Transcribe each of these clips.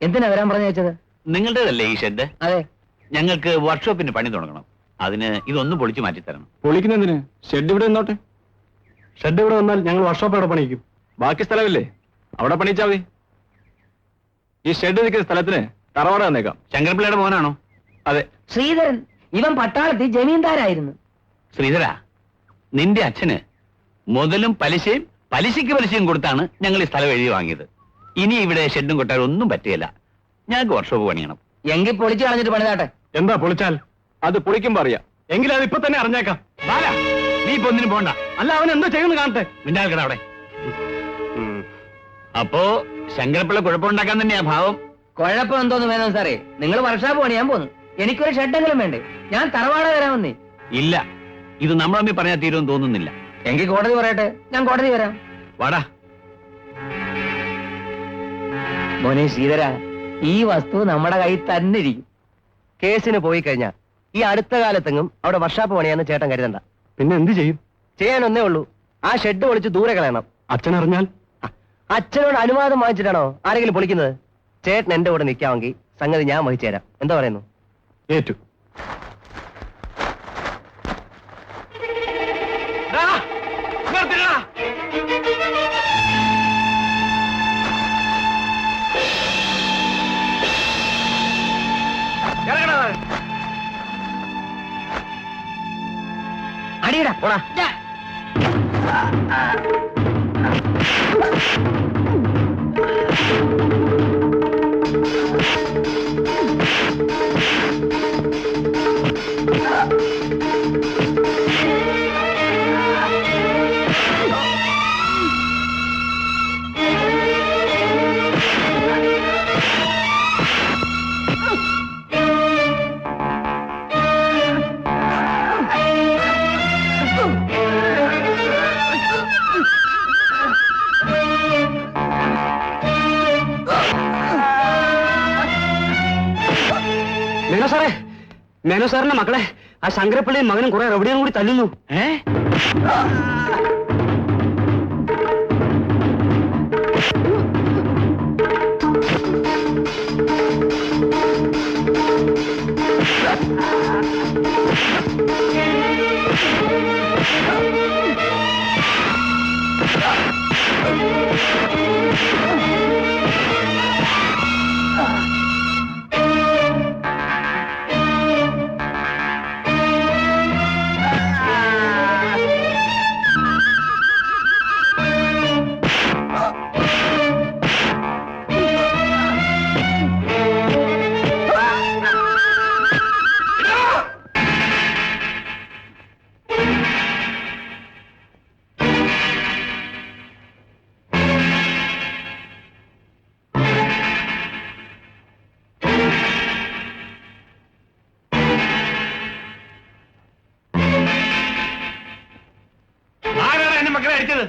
എന്തിനാ വരാൻ പറഞ്ഞു വെച്ചത്? നിങ്ങളുടേതല്ലേ ഈ ഷെഡ്? അതെ. ഞങ്ങൾക്ക് വർക്ക്ഷോപ്പിന് പണി തുടങ്ങണം. അതിന് ഇതൊന്നും പൊളിച്ചു മാറ്റി തരണം. പൊളിക്കുന്നതിന് ഷെഡ് ഇവിടെ നിന്നോട്ടെ. ഷെഡ് ഇവിടെ വന്നാൽ ഞങ്ങൾ വർക്ക്ഷോപ്പ് അവിടെ പണിയിക്കും. ബാക്കി സ്ഥലമില്ലേ, അവിടെ പണിയിച്ചാൽ മതി. ഈ ഷെഡ് നിൽക്കുന്ന സ്ഥലത്തിന് തറവാട് തന്നേക്കാം. ശങ്കരപിള്ളയുടെ മോനാണോ? അതെ. ശ്രീധരൻ, ഇവൻ പട്ടാളത്തിൽ ജമീന്ദാരായിരുന്നു. ശ്രീധര, നിന്റെ അച്ഛന് മുതലും പലിശയും പലിശയ്ക്ക് പലിശയും കൊടുത്താണ് ഞങ്ങൾ ഈ സ്ഥലം എഴുതി വാങ്ങിയത്. ഇനി ഇവിടെ ഷെഡും കൊട്ടാരം ഒന്നും പറ്റുകയില്ല. ഞങ്ങൾക്ക് വർക്ക്ഷോപ്പ് പണിയണം. എങ്കിൽ പൊളിച്ചു കളഞ്ഞിട്ട് പണിതാട്ടെ. എന്താ പൊളിച്ചാൽ? അത് പൊളിക്കുമ്പോ അറിയാം. എങ്കിലും അത് ഇപ്പൊ തന്നെ അറിഞ്ഞേക്കാം. ബാല, നീ ഇപ്പൊ ഒന്നിനും പോണ്ട. അല്ല, അവൻ എന്തോ ചെയ്യുന്നു കാണട്ടെ. മിണ്ടാൽക്കട അവിടെ. അപ്പോ ശങ്കരപ്പിള്ള കുഴപ്പമുണ്ടാക്കാൻ തന്നെയാ ഭാവം. കുഴപ്പം എന്തോന്ന് വേണം സാറേ, നിങ്ങൾ വർക്ക്ഷോപ്പ് പണിയാൻ പോന്നു. എനിക്കൊരു ഷെഡെങ്കിലും വേണ്ടേ? ഞാൻ തറവാട വരാമെന്നേ. ഇല്ല, ഇത് നമ്മൾ തമ്മിൽ പറഞ്ഞാൽ തീരുമെന്ന് തോന്നുന്നില്ല. എങ്കിൽ കോടതി പറയട്ടെ, ഞാൻ കോടതി വരാം. വാടാ മോനെ ശ്രീധര, ഈ വസ്തു നമ്മുടെ കയ്യിൽ തന്നെ ഇരിക്കും. കേസിന് പോയി കഴിഞ്ഞാൽ ഈ അടുത്ത കാലത്തെങ്ങും അവിടെ വർക്ക്ഷോപ്പ് പണിയാന്ന് ചേട്ടൻ കരുതണ്ട. പിന്നെ എന്ത് ചെയ്യും? ചെയ്യാനൊന്നേ ഉള്ളൂ, ആ ഷെഡ് പൊളിച്ച് ദൂരെ കളയണം. അച്ഛൻ അറിഞ്ഞാൽ? അച്ഛനോട് അനുവാദം വാങ്ങിച്ചിട്ടാണോ ആരെങ്കിലും പൊളിക്കുന്നത്? ചേട്ടൻ എന്റെ കൂടെ നിൽക്കാമെങ്കിൽ സംഗതി ഞാൻ വഹിച്ചു തരാം. എന്താ പറയുന്നു? ഏറ്റു. അടിയടാ പോടാ. മേനോ സാറിന്റെ മക്കളെ ആ ശങ്കരപ്പിള്ളിയും മകനും കുറെ റബഡിയും കൂടി തല്ലുന്നു. മക്കളെ അടിച്ചത്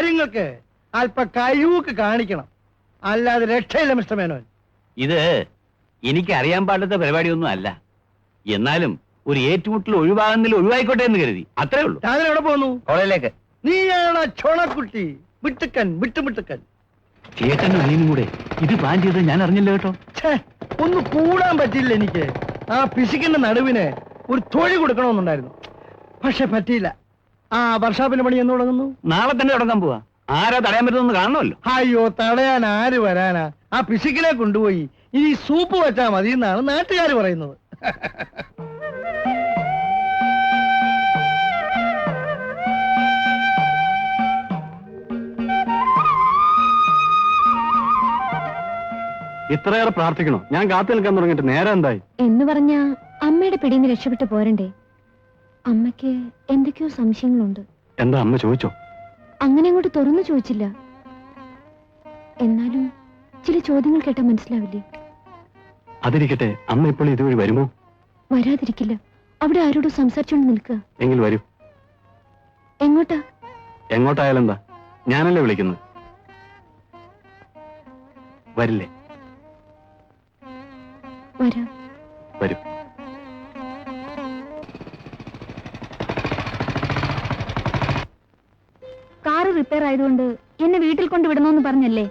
കാര്യങ്ങൾക്ക് അല്പ കഴിവൂക്ക് കാണിക്കണം, അല്ലാതെ രക്ഷയില്ല മിസ്റ്റർ മേനോൻ. ഇത് എനിക്ക് അറിയാൻ പാടാത്ത പരിപാടിയൊന്നും അല്ല. എന്നാലും ഒരു ഏറ്റുമുട്ടൽ ഒഴിവായിക്കോട്ടെ എന്ന് കരുതി, അത്രേ ഉള്ളൂ. താങ്കൾ എവിടെ പോകുന്നു? കോളേജിലേക്ക്. നീയാണ് ചോണക്കുട്ടി, മിട്ടുക്കൻ, മിട്ടുമിട്ടുക്കൻ. ചേട്ടനും അനിയനും കൂടെ ഇത് പ്ലാൻ ചെയ്തത് ഞാൻ അറിഞ്ഞില്ല കേട്ടോ. ഛേ, ഒന്ന് കൂടാൻ പറ്റില്ല എനിക്ക്. ആ പിശുക്കിന്റെ നടുവിന് ഒരു തൊഴി കൊടുക്കണമെന്നുണ്ടായിരുന്നു, പക്ഷെ പറ്റിയില്ല. ആ വർഷാപ്പിന്റെ പണി എന്ന് തുടങ്ങുന്നു? നാളെ തന്നെ തുടങ്ങാൻ പോവാ. ആരാ തടയാൻ പറ്റുമെന്ന് കാണണമല്ലോ. അയ്യോ, തടയാൻ ആര് വരാനാ? ആ പിശുക്കിനെ കൊണ്ടുപോയി ഇനി സൂപ്പ് വെച്ചാ മതി എന്നാണ് നാട്ടുകാർ പറയുന്നത്. ഇത്രയേറെ പ്രാർത്ഥിക്കണോ? ഞാൻ കാത്തു നിൽക്കാൻ തുടങ്ങിയിട്ട് നേരെ എന്തായി? എന്ന് പറഞ്ഞ അമ്മയുടെ പിടിയിൽ രക്ഷപ്പെട്ടു പോരണ്ടേ? അമ്മയ്ക്ക് എന്തൊക്കെയോ സംശയങ്ങളുണ്ട്. എന്താ അമ്മ ചോദിച്ചോ? അങ്ങനെ അങ്ങോട്ട് തുറന്നു ചോദിച്ചില്ല. എന്നാലും ചില ചോദ്യങ്ങൾ കേട്ടാ മനസ്സിലാവില്ലേ? അതിരിക്കട്ടെ, അമ്മ ഇപ്പോൾ ഇതുവഴി വരുമോ? വരാതിരിക്കില്ല. അവിടെ ആരോടും സംസാരിച്ചോണ്ട് നിൽക്കുക. എങ്കിൽ വരൂ. എങ്ങോട്ടാ? എങ്ങോട്ടായാലെന്താ, ഞാനല്ലേ വിളിക്കുന്നത്. വരില്ലേ? വരാം. വരൂ. കാറ് റിപ്പയർ ആയതുകൊണ്ട് എന്നെ വീട്ടിൽ കൊണ്ടുവിടണമെന്ന് പറഞ്ഞല്ലേ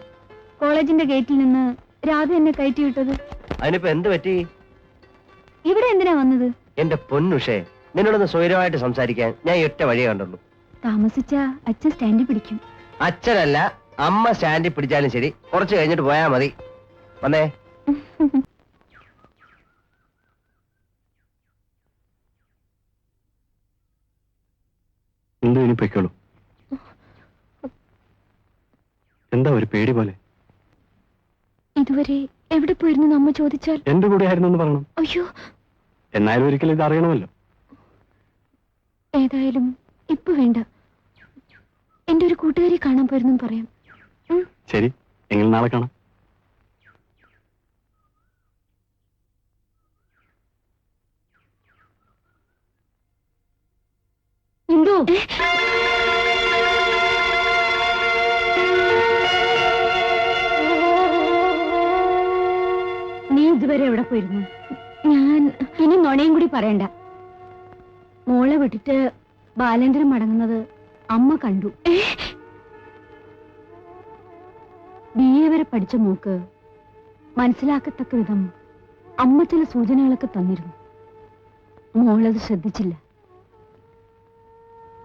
കോളേജിന്റെ ഗേറ്റിൽ നിന്ന് രാധ എന്നെ കയറ്റി വിട്ടത്? അതിനിപ്പോ എന്ത് പറ്റി? ഇവിടെ എന്തിനാ വന്നത്? എന്റെ പൊന്നുഷേ, നിന്നോടൊന്ന് സ്വൈരമായിട്ട് സംസാരിക്കാൻ ഞാൻ ഒറ്റ വഴിയേ കണ്ടുള്ളൂ. താമസിച്ച അച്ഛൻ സ്റ്റാൻഡിൽ പിടിക്കും. അച്ഛനല്ല, അമ്മ സ്റ്റാൻഡിൽ പിടിച്ചാലും ശരി, കുറച്ച് കഴിഞ്ഞിട്ട് പോയാ മതി. വന്നേ. എന്തോ ഇനി പൊയ്ക്കോളൂ. എന്താ ഒരു പേടി പോലെ? ഇതുവരെ എവിടെ പോയിരുന്നു അമ്മ ചോദിച്ചാൽ? എന്റെ കൂടെ ആയിരുന്നു എന്ന് പറയണം. അയ്യോ, എന്നാലും ഒരിക്കലും ഇത് അറിയണമല്ലോ. ഏതായാലും ഇപ്പൊ വേണ്ട. എന്റെ ഒരു കൂട്ടുകാരി കാണാൻ പോയിരുന്നു പറയാം. ശരി, എങ്കിൽ നാളെ കാണാം. എന്തോ നീ ഇതുവരെ എവിടെ പോയിരുന്നു? ഞാൻ ഇനി നുണയും കൂടി പറയണ്ട. മോളെ വിട്ടിട്ട് ബാലേന്ദ്രൻ മടങ്ങുന്നത് അമ്മ കണ്ടു. BA വരെ പഠിച്ച മോക്ക് മനസ്സിലാക്കത്തക്ക വിധം അമ്മ ചില സൂചനകളൊക്കെ തന്നിരുന്നു. മോളത് ശ്രദ്ധിച്ചില്ല.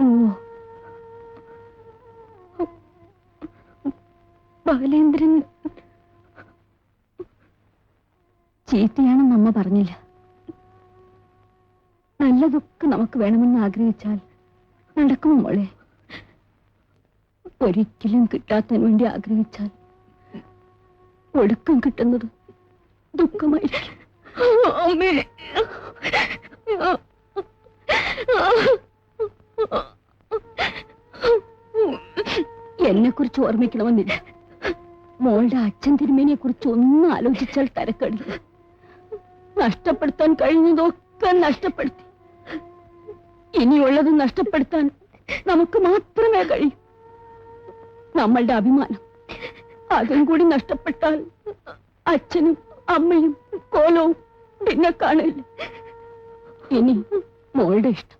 ഓ, ബാലേന്ദ്രൻ ചീത്തയാണെന്ന് അമ്മ പറഞ്ഞില്ല. നല്ലതൊക്കെ നമുക്ക് വേണമെന്ന് ആഗ്രഹിച്ചാൽ നടക്കുമോ മോളെ? ഒരിക്കലും കിട്ടാത്തതിന് വേണ്ടി ആഗ്രഹിച്ചാൽ ഒടുക്കം കിട്ടുന്നത് ദുഃഖമായിരിക്കും. അമ്മേ, എന്നെ കുറിച്ച് ഓർമ്മിക്കണമെന്നില്ല. മോളുടെ അച്ഛൻ തിരുമേനിയെ കുറിച്ച് ഒന്നും ആലോചിച്ചാൽ തരക്കടില്ല. നഷ്ടപ്പെടുത്താൻ കഴിഞ്ഞതൊക്കെ നഷ്ടപ്പെടുത്തി. ഇനിയുള്ളത് നഷ്ടപ്പെടുത്താൻ നമുക്ക് മാത്രമേ കഴിയൂ. നമ്മളുടെ അഭിമാനം, അതും കൂടി നഷ്ടപ്പെട്ടാൽ അച്ഛനും അമ്മയും കോലവും പിന്നെ കാണില്ല. ഇനി മോളുടെ ഇഷ്ടം.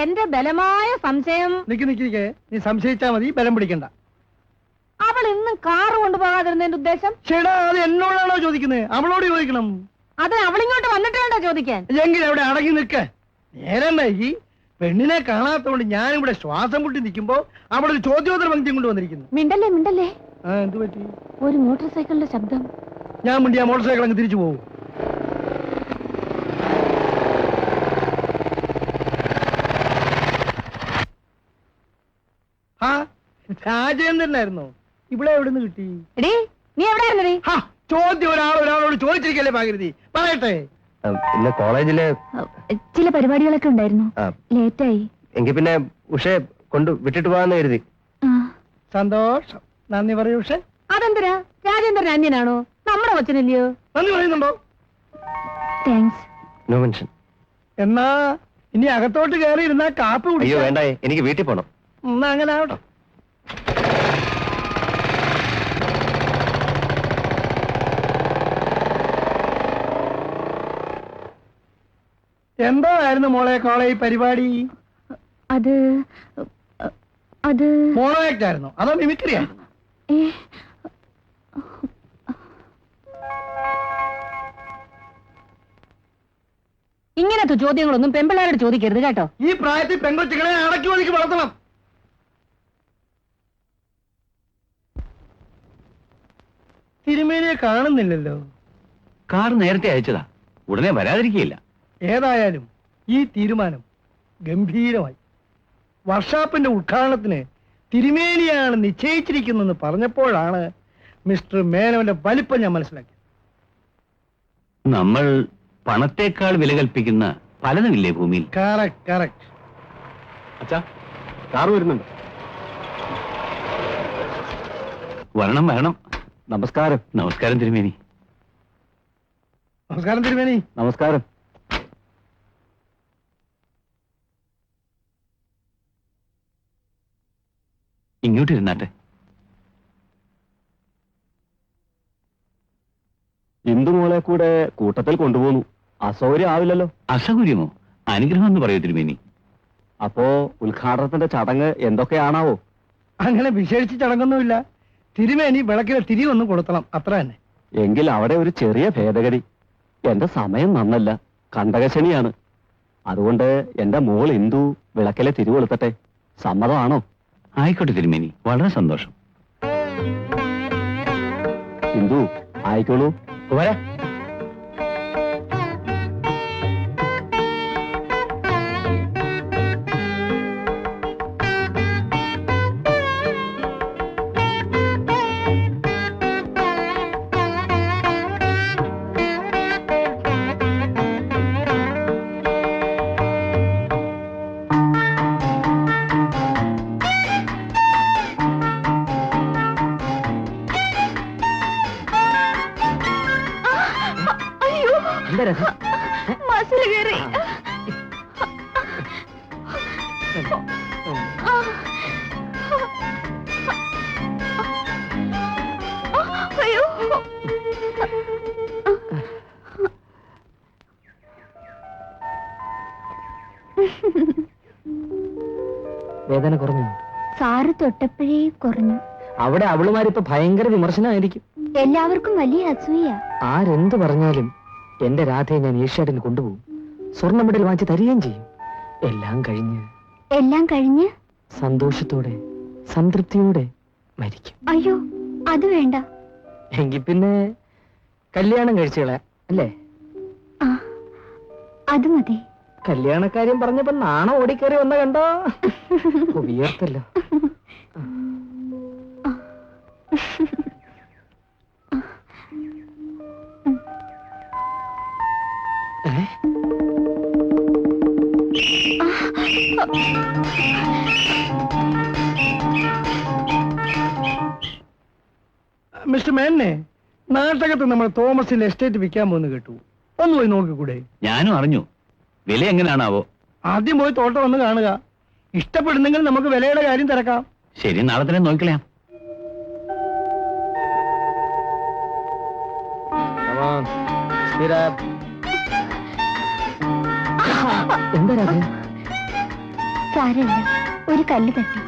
എന്റെ ബലമായ സംശയം. നിക്ക്, നീ സംശയിച്ചാ മതി, ബലം പിടിക്കണ്ട. അവൾ ഇന്നും കാറ് കൊണ്ടുപോകാതിരുന്നതിന്റെ ഉദ്ദേശം? ചേടാ, അത് എന്നോടാണോ ചോദിക്കുന്നത്? അവളോട് ചോദിക്കണം. അത് അവളിങ്ങോട്ട് വന്നിട്ട് വേണ്ട ചോദിക്കാൻ. എങ്കിൽ അവിടെ അടങ്ങി നിൽക്ക. നേരം ഈ പെണ്ണിനെ കാണാത്തോണ്ട് ഞാനിവിടെ ശ്വാസം മുട്ടി നിൽക്കുമ്പോ അവളൊരു ചോദ്യോത്തര പങ്ക്തി കൊണ്ടുവന്നിരിക്കുന്നു. മിണ്ടല്ലേ മിണ്ടല്ലേ. എന്ത് പറ്റി? ഒരു മോട്ടോർ സൈക്കിളിന്റെ ശബ്ദം. ഞാൻ മുണ്ടി ആ മോട്ടോർ സൈക്കിൾ അങ്ങ് തിരിച്ചു പോകും. ആ, രാജേന്ദ്രനായിരുന്നോ? ഇവിടെ എവിടെ നിന്ന് കിട്ടി? എടീ, നീ എവിടെയായിരുന്നേ? ചോദ്യം ഒരാളോട് ചോദിച്ചിരിക്കല്ലേ ഭാഗീരഥി, പറയട്ടെ. ഇന്ന് കോളേജില് ചില പരിപാടികളൊക്കെ ഉണ്ടായിരുന്നു. ലേറ്റായി. എങ്കിൽ പിന്നെ ഉഷയെ കൊണ്ട് വിട്ടിട്ട് പോകാന്ന് കരുതി. സന്തോഷം. നന്ദി പറയൂ ഉഷേ. അതെന്തിനാ? രാജേന്ദ്രൻ അന്യനാണോ? നമ്മുടെ കൊച്ചനല്ലയോ? നന്ദി പറയുന്നുണ്ടോ? താങ്ക്സ്. No mention. എന്നാ ഇനി അകത്തോട്ട് കയറി ഇരുന്നാ കാപ്പി അയ്യോ കുടിക്കാം. വേണ്ടായേ, എനിക്ക് വീട്ടിൽ പോണം. എന്നാ അങ്ങനെ ആവട്ടെ. എന്തായിരുന്നു മോളെ കോളേജ് പരിപാടി? അത് അത് മോണോ ആക്ട് ആയിരുന്നോ അതോ മിമിക്രി ആയിരുന്നോ? ഏ, ഇങ്ങനത്തെ ചോദ്യങ്ങളൊന്നും പെമ്പിള്ളാരോട് ചോദിക്കരുത് കേട്ടോ. ഈ പ്രായത്തിൽ പെങ്കൊച്ചുകളെ അടക്കി ഒതുക്കി വളർത്തണം. തിരുമേനിയെ കാണുന്നില്ലല്ലോ. കാർ നേരത്തെ അയച്ചതാ, ഉടനെ വരാതിരിക്കുകയില്ല. ഏതായാലും ഈ തീരുമാനം ഗംഭീരമായി. വർക്ക്ഷോപ്പിന്റെ ഉദ്ഘാടനത്തിന് തിരുമേനിയാണ് നിശ്ചയിച്ചിരിക്കുന്നതെന്ന് പറഞ്ഞപ്പോഴാണ് മിസ്റ്റർ മേനോന്റെ വലിപ്പം ഞാൻ മനസ്സിലാക്കിയത്. നമ്മൾ പണത്തേക്കാൾ വില കൽപ്പിക്കുന്ന പലതുമില്ലേ ഭൂമിയിൽ? Correct correct. അച്ഛാ, കാറ് വരുന്നുണ്ട്. വരണം വരണം. നമസ്കാരം. നമസ്കാരം തിരുമേനി. നമസ്കാരം തിരുമേനി. നമസ്കാരം. ഇങ്ങോട്ടിരുന്നാട്ടെ. ഇന്ദു മോളെ കൂടെ കൂട്ടത്തിൽ കൊണ്ടുപോകുന്നു. അസൗകര്യം ആവില്ലല്ലോ? അസൗകര്യമോ? അനുഗ്രഹം എന്ന് പറയൂ തിരുമേനി. അപ്പോ ഉദ്ഘാടനത്തിന്റെ ചടങ്ങ് എന്തൊക്കെയാണാവോ? അങ്ങനെ വിശേഷിച്ച് ചടങ്ങൊന്നുമില്ല. തിരുമേനി വിളക്കിലെ തിരി ഒന്ന് കൊടുത്തണം, അത്ര തന്നെ. എങ്കിൽ അവിടെ ഒരു ചെറിയ ഭേദഗതി. എന്റെ സമയം നന്നല്ല, കണ്ടകശനിയാണ്. അതുകൊണ്ട് എന്റെ മോൾ ഇന്ദു വിളക്കിലെ തിരി കൊളുത്തട്ടെ. സമ്മതമാണോ? ആയിക്കോട്ടെ തിരുമേനി, വളരെ സന്തോഷം. ഇന്ദു ആയിക്കോളൂ. പോരാ. എന്താ രസം? മസിൽ കയറി. അയ്യോ. വേദന കുറഞ്ഞു? സാറ് തൊട്ടപ്പോഴേ കുറഞ്ഞു. അവിടെ അവളുമാരിപ്പോ ഭയങ്കര വിമർശനമായിരിക്കും. എല്ലാവർക്കും വലിയ അസൂയ. ആരെന്ത് പറഞ്ഞാലും എന്റെ രാധയെ ഞാൻ ഏഷ്യാഡിന് കൊണ്ടുപോകും. സ്വർണ്ണ മെഡൽ വാങ്ങിച്ച് തരികയും ചെയ്യും. എല്ലാം കഴിഞ്ഞ് സന്തോഷത്തോടെ സംതൃപ്തിയോടെ മരിക്കും. അയ്യോ, അത് വേണ്ട. എങ്കിൽ പിന്നെ കല്യാണം കഴിച്ചുകളെ അല്ലേ? ആ, അത് മതി. കല്യാണക്കാര്യം പറഞ്ഞപ്പോ നാണം ഓടിക്കേറി വന്ന കണ്ടോ? വിയർത്തല്ലോ. മിസ്റ്റർ മേനെ, നാട്ടകത്ത് നമ്മൾ തോമസിന്റെ എസ്റ്റേറ്റ് വിൽക്കാൻ പോകുന്നു കേട്ടു. ഒന്ന് പോയി നോക്കിക്കൂടെ? ഞാനും അറിഞ്ഞു. വില എങ്ങനെയാണാവോ? ആദ്യം പോയി തോട്ടം ഒന്ന് കാണുക. ഇഷ്ടപ്പെടുന്നെങ്കിൽ നമുക്ക് വിലയുടെ കാര്യം തിരക്കാം. ശരി, നാളെ തന്നെ നോക്കിക്കളയാം. എന്താ രാധ? സാരമില്ല, ഒരു കല്ല് തട്ടി.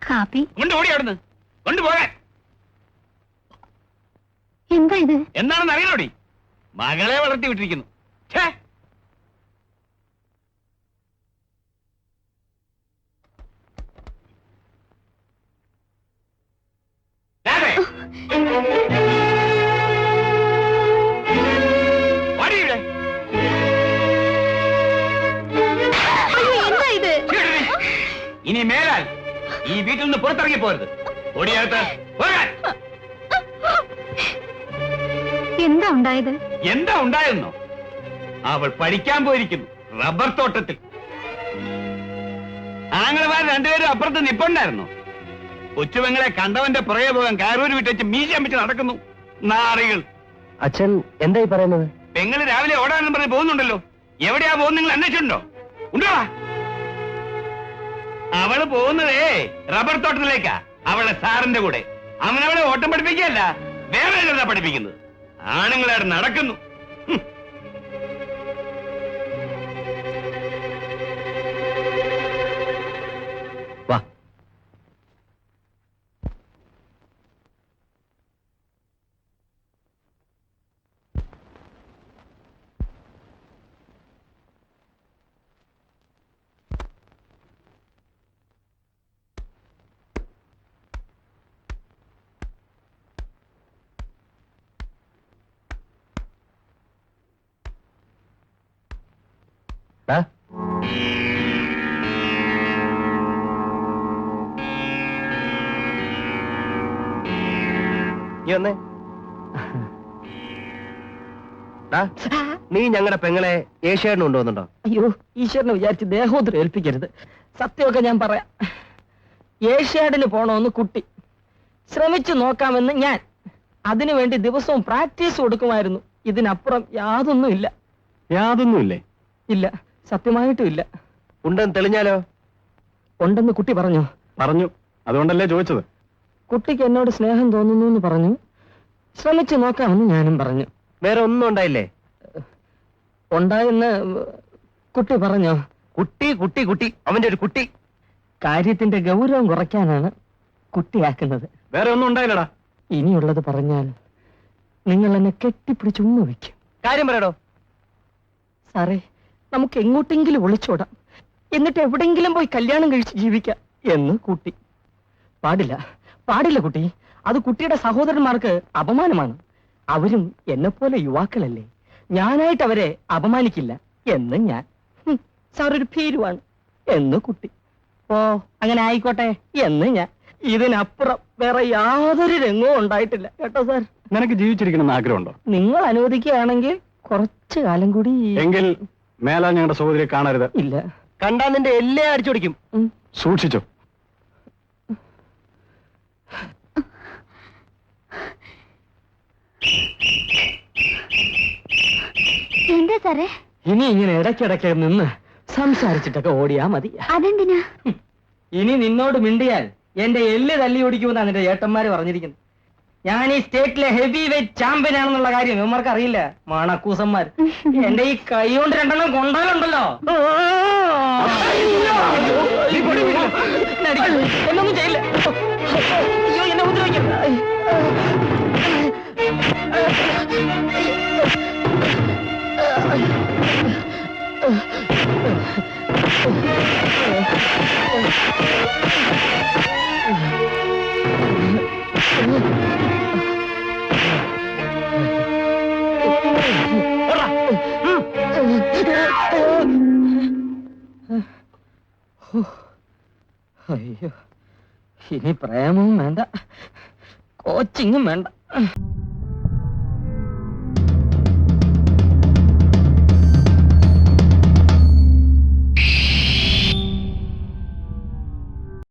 കാപ്പി. കൊണ്ടുപോടി അവിടുന്ന്, കൊണ്ടുപോകാൻ. എന്താ ഇത്? എന്താണെന്ന് അറിയണോടി? മകളെ വളർത്തി വിട്ടിരിക്കുന്നു. ഛേ, വാടി ഇവിടെ. എന്താ ഇത്? ഇനി മേലാൽ ഈ വീട്ടിൽ നിന്ന് പുറത്തിറങ്ങി പോരുത്. ഓടിയകത്ത് പോകാൻ. എന്താ ഉണ്ടായത്? എന്താ ഉണ്ടായെന്നോ? അവൾ പഠിക്കാൻ പോയിരിക്കുന്നു റബ്ബർ തോട്ടത്തിൽ. ആങ്ങളമാർ രണ്ടുപേരും അപ്പുറത്ത് നിപ്പുണ്ടായിരുന്നു. കൊച്ചുപെങ്ങളെ കണ്ടവന്റെ പുറകെ പോകാൻ കാരൂര് വിട്ടേച്ച് മീശം വെച്ച് നടക്കുന്നു നാറികൾ. അച്ഛൻ എന്തായി പറയുന്നത്? പെങ്ങള് രാവിലെ ഓടാനെന്ന് പറഞ്ഞ് പോകുന്നുണ്ടല്ലോ. എവിടെയാ പോകുന്നത് നിങ്ങൾ അന്വേഷിച്ചുണ്ടോ? ഉണ്ടോ? അവള് പോകുന്നതേ റബ്ബർ തോട്ടത്തിലേക്കാ, അവളെ സാറിന്റെ കൂടെ. അവനവളെ ഓട്ടം പഠിപ്പിക്കുകയല്ല, വേറെ എന്താ പഠിപ്പിക്കുന്നത്. ആണുങ്ങളവിടെ നടക്കുന്നു. വാ. ഡാ. നീ വന്നേ. ഡാ, നീ ഞങ്ങളുടെ പെങ്ങളെ ഏഷ്യാഡിന് കൊണ്ടുവന്നുണ്ടോ? അയ്യോ, ഈശ്വരനെ വിചാരിച്ച് ദേഹോദ്രം ഏൽപ്പിക്കരുത്. സത്യമൊക്കെ ഞാൻ പറയാം. ഏഷ്യാഡിന് പോണോന്ന് കുട്ടി, ശ്രമിച്ചു നോക്കാമെന്ന് ഞാൻ. അതിനുവേണ്ടി ദിവസവും പ്രാക്ടീസ് കൊടുക്കുമായിരുന്നു. ഇതിനപ്പുറം യാതൊന്നുമില്ല. യാതൊന്നുമില്ലേ? ഇല്ല, സത്യമായിട്ടും ഇല്ല. ഉണ്ടെന്ന് തെളിഞ്ഞാലോ? ഉണ്ടെന്ന് കുട്ടി പറഞ്ഞു. പറഞ്ഞു, അതുകൊണ്ടല്ലേ ചോദിച്ചത്. കുട്ടിക്ക് എന്നോട് സ്നേഹം തോന്നുന്നു എന്ന് പറഞ്ഞു. ശ്രമിച്ചു നോക്കാമെന്ന് ഞാനും പറഞ്ഞു. വേറെ ഒന്നും ഉണ്ടായില്ലേ? ഉണ്ടായെന്ന് കുട്ടി പറഞ്ഞോ? കുട്ടി കുട്ടി കുട്ടി, അവന്റെ ഒരു കുട്ടി. കാര്യത്തിന്റെ ഗൗരവം കുറയ്ക്കാനാണ് കുട്ടിയാക്കുന്നത്. വേറെ ഒന്നും ഉണ്ടായില്ലടാ. ഇനിയുള്ളത് പറഞ്ഞാൽ നിങ്ങൾ എന്നെ കെട്ടിപ്പിടിച്ച് ഉമ്മ വയ്ക്കും. കാര്യം പറയടോ. സാറേ, നമുക്ക് എങ്ങോട്ടെങ്കിലും ഒളിച്ചോടാം, എന്നിട്ട് എവിടെങ്കിലും പോയി കല്യാണം കഴിച്ച് ജീവിക്കാം എന്ന് കുട്ടി. പാടില്ല, പാടില്ല കുട്ടി. അത് കുട്ടിയുടെ സഹോദരന്മാർക്ക് അപമാനമാണ്. അവരും എന്നെപ്പോലെ യുവാക്കളല്ലേ. ഞാനായിട്ട് അവരെ അപമാനിക്കില്ല എന്ന് ഞാൻ. സാർ ഒരു ഭീരുവാണ് എന്ന് കുട്ടി. ഓ, അങ്ങനെ ആയിക്കോട്ടെ എന്ന് ഞാൻ. ഇതിനപ്പുറം വേറെ യാതൊരു രംഗവും ഉണ്ടായിട്ടില്ല കേട്ടോ സാർ. നിനക്ക് ജീവിച്ചിരിക്കണമെന്ന് ആഗ്രഹമുണ്ടോ? നിങ്ങൾ അനുവദിക്കുകയാണെങ്കിൽ കുറച്ചു കാലം കൂടി. എങ്കിൽ മേലാൽ ഞങ്ങളുടെ സഹോദരിയെ കാണരുത്. ഇല്ല. കണ്ടാ നിന്റെ എല്ലാം അടിച്ചോടിക്കും. സൂക്ഷിച്ചോ. എന്താ സാറേ? ഇനി ഇങ്ങനെ ഇടയ്ക്കിടയ്ക്ക് നിന്ന് സംസാരിച്ചിട്ടൊക്കെ ഓടിയാ മതി. അതെന്തിനാ? ഇനി നിന്നോട് മിണ്ടിയാൽ എന്റെ എല്ല് തല്ലി ഓടിക്കുമെന്നാണ് എന്റെ ഏട്ടന്മാര് പറഞ്ഞിരിക്കുന്നത്. ഞാൻ ഈ സ്റ്റേറ്റിലെ ഹെവി വെയിറ്റ് ചാമ്പ്യൻ ആണെന്നുള്ള കാര്യം ഇവന്മാർക്ക് അറിയില്ല. മണക്കൂസന്മാർ എന്റെ ഈ കൈ കൊണ്ട് രണ്ടെണ്ണം കൊണ്ടാലുണ്ടല്ലോ. എന്നൊന്നും ചെയ്യില്ല. അയ്യോ, എന്നെ ഉപദ്രവിക്കരുത്. അയ്യോ, ഇനി പ്രേമവും വേണ്ട, കോച്ചിങ്ങും വേണ്ട.